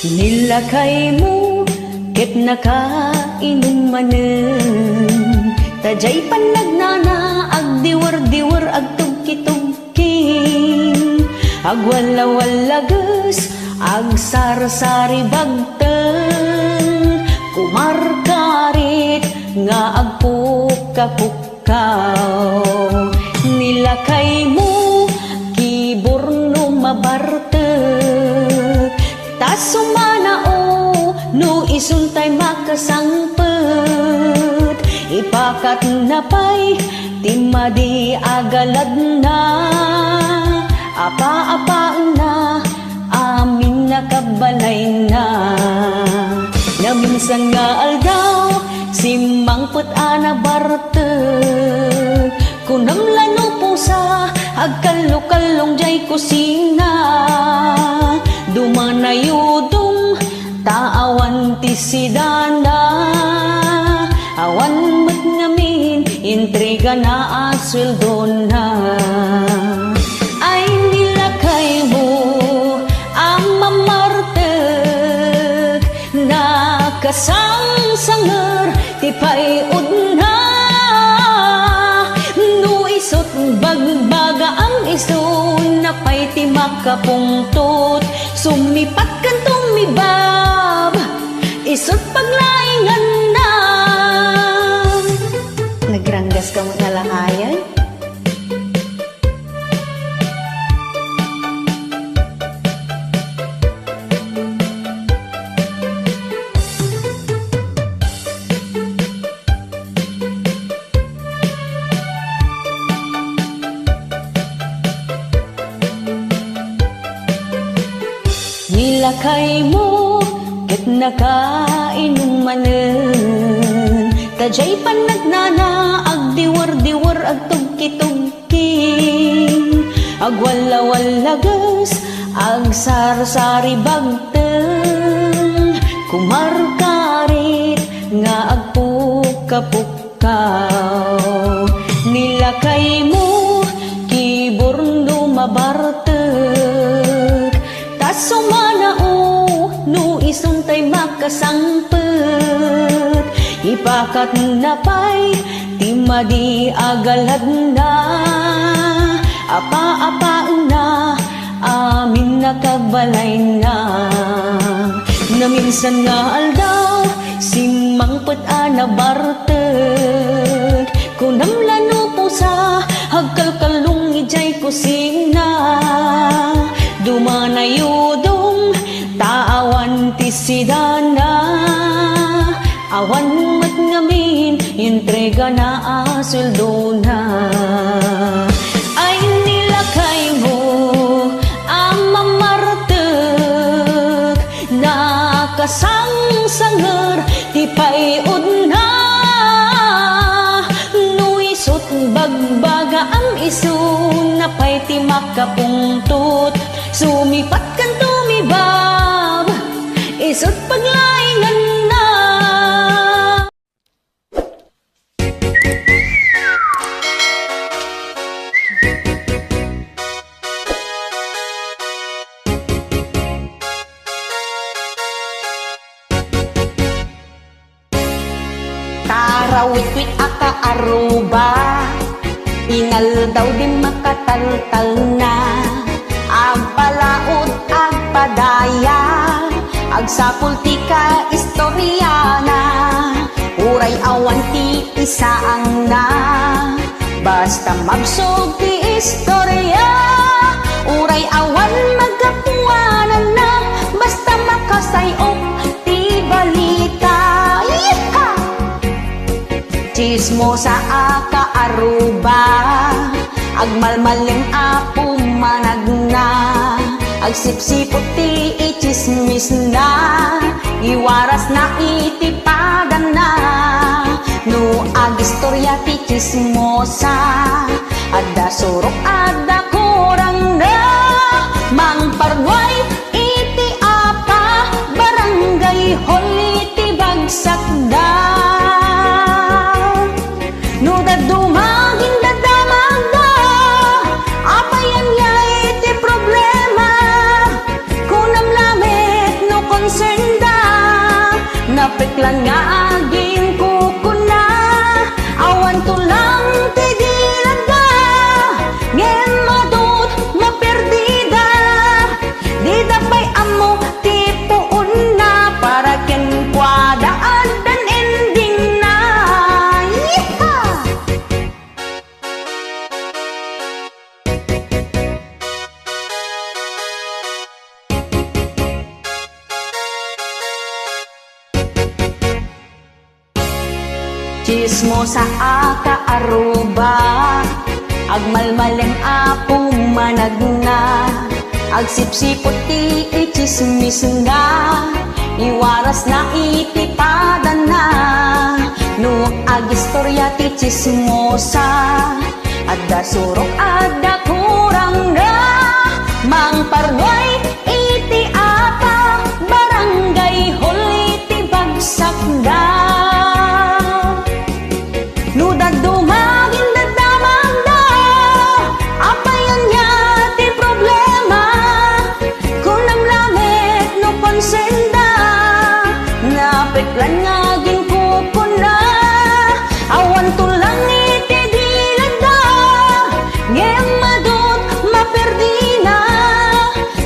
Nilakay mo, ket nakainom manen. Tajay panagnana, agdiwar-diwar, agtugki-tugking. Agwala-walagas, agsar-sari bagteng. Kumarkarit, nga agpukka-pukkaw. Nilakay mo, kiborno mabartek. Tas sumanao, no isuntay makasangpet. Ipakat na pa'y timadi agalad na. Apa-apa na, amin nakabalay na. Na minsan nga aldaw, simangpet ana bartek. Kunam lano pusa, agkalong-kalong jay kusina. Dumanayudong, taawan ti sidana. Awan mat ngamin, intriga na at sweldo na. Ay nilakay mo, ang mamartek. Nakasang-sanger, tipay udna. No isot bagbaga ang iso, napay ti makapungtot. Sumipat kan tumibab, isot paglaingan na. Nagranggas ka mo na lang ayan. Nilakay mo, ket nakainom manen. Tajay panagnana, agdiwar-diwar, agtugki-tugking. Agwala-walagas, agsar-sari bagteng. Kumarkarit, nga agpukka-pukkaw. Nilakay mo, kiborno mabartek. Tas sumanao, no isuntay makasangpet. Ipakat na pa'y timadi agalad na. Apa-apa na, amin nakabalay na. Na minsan nga aldaw, simangpet ana bartek. Kunam lano pusa, agkalkalong ijay kusina. Dumanayudong, taawan ti sidana. Awan mat ngamin, intriga na asweldo na. Ay nilakay mo, ang mamartek. Nakasang-sanger, tipay udna. No isot bagbaga ang iso, napay ti makapungtot. Sumipat kan tumibab, isot paglaingan na. Tarawit-wit aka aruba, ingal daw di makataltal na. Agpalaot, agpadaya, agsapul ti ka istoryana. Uray awan ti isaang na, basta magsog ti istorya. Uray awan magapuanan na, basta makasayok ti balita. Yeeha! Chismosa aka aruba, agmalmaling apo managna. Agsipsipot ti ichismis na, iwaras na itipadan na. No agistorya ti chismosa, adda surok adda kurang na. Mangparway iti apa, barangay hall iti bagsak da. No dadumagin dadamag da, apayan ya iti problema. Kunam lamit no konser Napiklan nga aging kukuna, awan tulang ti dilada, ngem madut maperdida, di dapay amo ti puon na, para ken kwadaan dan ending na. Yeehaw! Chismosa aka aruba, agmalmaleng apong managna, agsipsipot ti ichismis nga, iwaras na itipadan na, no agistorya ti chismosa, adda surok adda kurang na, mang parnoy iti apa, barangay hall iti bagsak na. Nuda dumagin dadamag na, apayan niya ti problema, kung namlamit no konsenda, napiklan nga ginkukuna, awan tulang iti dilada, ngem madut maperdina,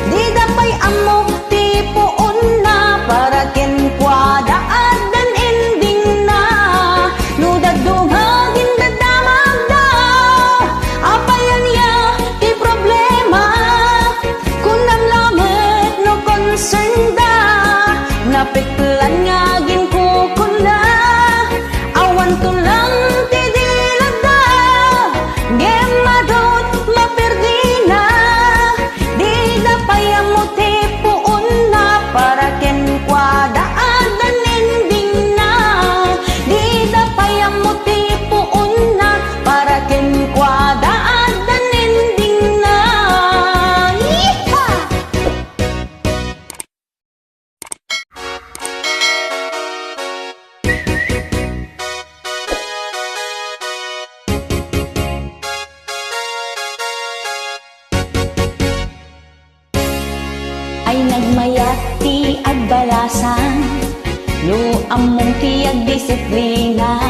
di dapay amo ti puon na, para ken kwadaan dan ending na. Nuda dumagin dadamag na, apayan niya ti problema, kung namlamit no konsenda, napiklan nga ginkukuna, awan tulang ti dilada, ngem madut maperdina, di dapay amo ti puon na, para ken kwadaan dan ending na, di dapay amo ti puon na, para ken kwadaan dan ending na. Yeehaw! Ay nagmayat ti agbalasan, no among ti agdisiplina,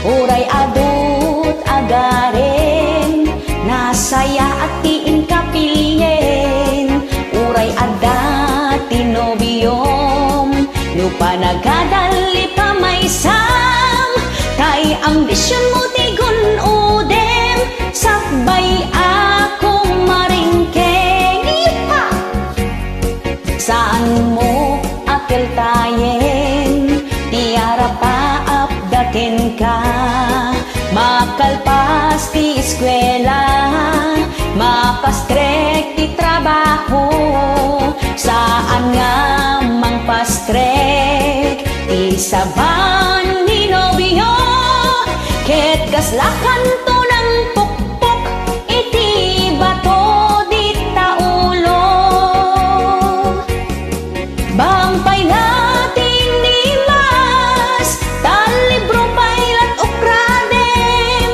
uray adut agaren, nasaya at ti inkapilyen, uray adda ti nobiyom, no panagadali pa may sam, kay ambisyon mo ti gunudem, sakbay akong maringkeng. Yeehaw! Saan mo akil tayen, tiara pa apdaken ka, makalpas ti eskwela, mapastrek ti trabaho, saan nga mangpastrek ti saban ni nobyo, ket kaslakan to ng pukpok, iti bato di taulo. Bangpay natin ni mas, talibro pailat ukradem,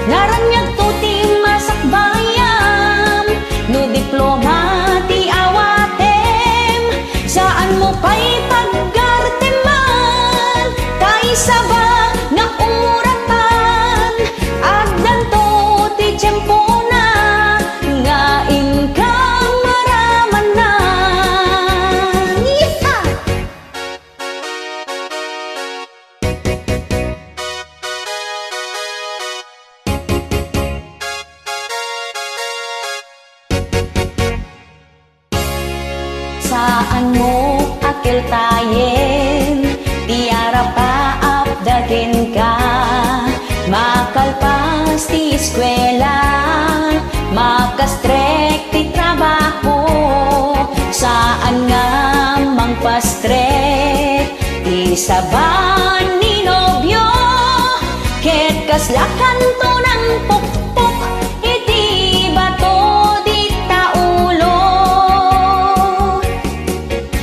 naranyag to ti masakbayam, no diploma ti awatem, saan mo pa'y paggarteman, kay saba na umuratan, agdan to ti tiyempo na, nga inkang maraman na. Yeehaw! Saan mo akil tayen, tiara pa apdaken ka, makalpas ti eskwela, makastrek ti trabaho, saan nga mangpastrek ti saban ni nobyo, ket kaslakan to ng pukpok, iti bato di taulo.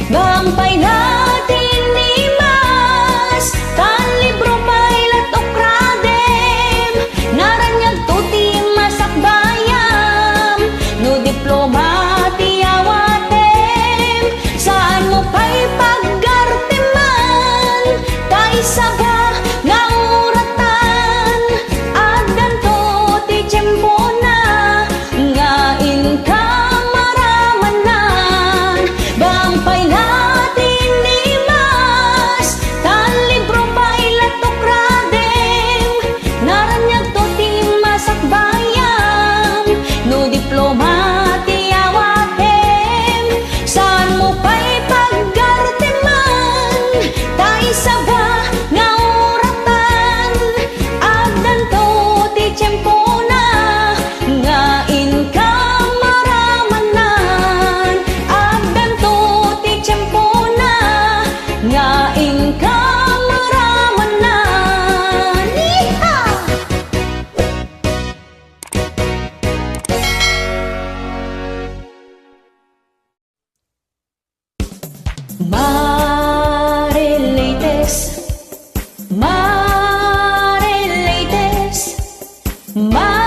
Bangpay natin ni mas, talibro pailat ukradem, naranyag to ti masakbayam, no diploma ti awatem, saan mo pa'y paggarteman, Marileites, Marileites, Marileites,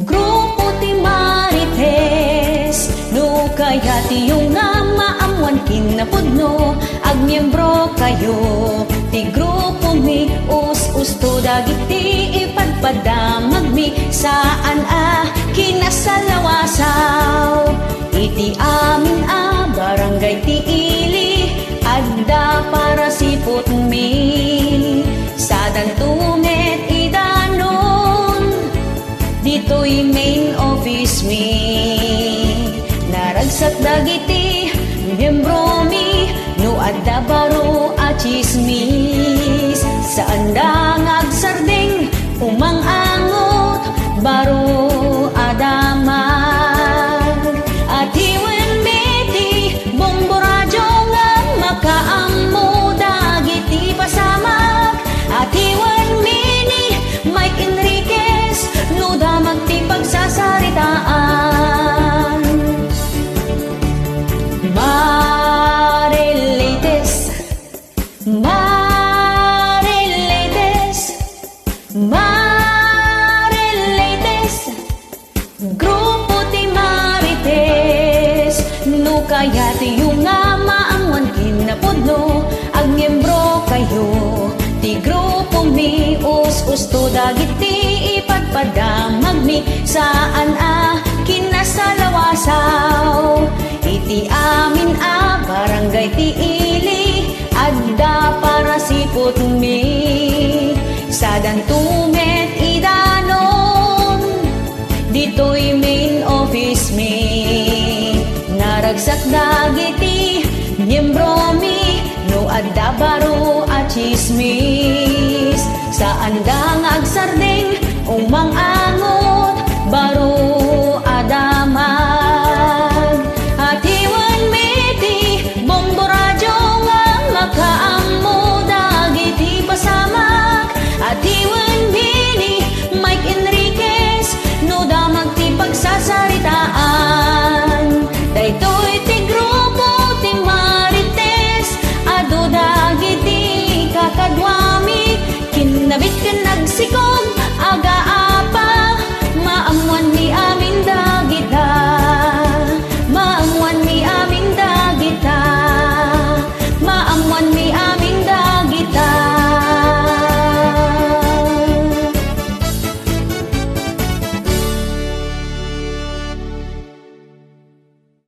grupo ti Marites, no kaya ti yung nga maamuan kinapudno, agmiyembro kayo, ti grupo mi, us-usto dagiti ipadpadamag mi, saan kinasalawasaw, iti amin barangay ti ili, adda para sipot mi, sa dantumet idanon, dito'y main office mi, naragsat dagiti miyembro mi, no adda baro a chismis, saan da ngagsardeng umang-angot, baro adamag, at hiwen meti bomboradyo nga makaammo dagiti pasamag, at hiwen mini Mike Enriquez no damag ti pagsasaritaan. Marileites, Marileites, Marileites, grupo ti Marites, no kaya ti yung nga maamuan kinapudno, agmiyembro kayo, ti grupo mi, us-usto dagiti ipadpadamag mi, saan kinasalawasaw, iti amin barangay ti ili, adda para sipot mi, sa dantumet idanon, dito'y main office mi, naragsak dagiti miyembro mi, no adda baro a chismis, saan da ngagsardeng umang-angot, baro adamag, at iwan meti bomboradyo nga makaammo dagiti pasamag, at iwan bini Mike Enriquez no damag ti pagsasaritaan, daytoy ti grupo ti Marites, adu dagiti kakadwami, kinabit ken nagsikog aga-apa, maamuan ni